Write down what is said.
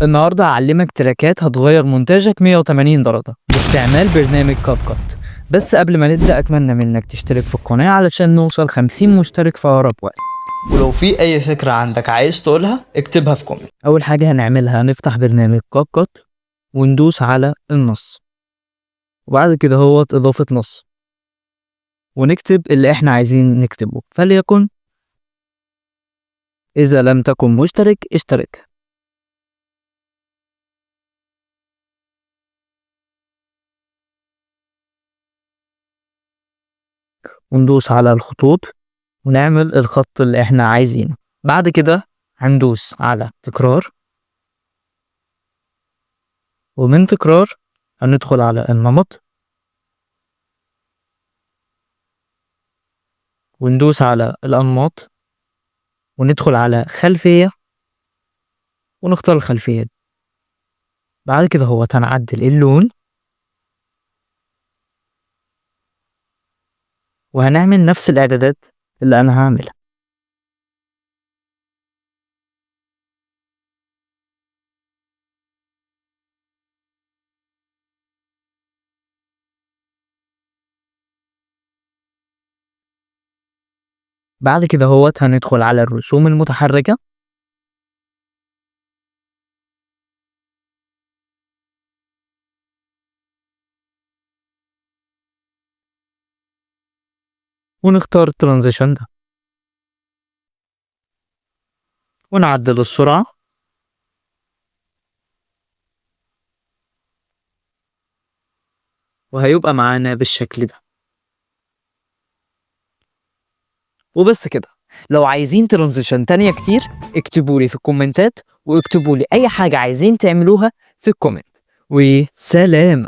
النهارده هعلمك تراكات هتغير مونتاجك 180 درجة باستعمال برنامج كاب كات. بس قبل ما نبدأ أتمنى منك تشترك في القناة علشان نوصل 50 مشترك في أقرب وقت، ولو في أي فكرة عندك عايز تقولها اكتبها في كومنت. أول حاجة هنعملها هنفتح برنامج كاب كات وندوس على النص، وبعد كده هو إضافة نص ونكتب اللي احنا عايزين نكتبه، فليكن إذا لم تكن مشترك اشترك. وندوس على الخطوط ونعمل الخط اللي احنا عايزينه. بعد كده هندوس على تكرار، ومن تكرار هندخل على النمط وندوس على الأنماط وندخل على خلفية ونختار الخلفية دي. بعد كده هو هنعدل اللون وهنعمل نفس الإعدادات اللي أنا هعملها. بعد كده هو هندخل على الرسوم المتحركة ونختار الترانزيشن ده ونعدل السرعة وهيبقى معانا بالشكل ده. وبس كده. لو عايزين ترانزيشن تانية كتير اكتبولي في الكومنتات، واكتبولي أي حاجة عايزين تعملوها في الكومنت، وسلام.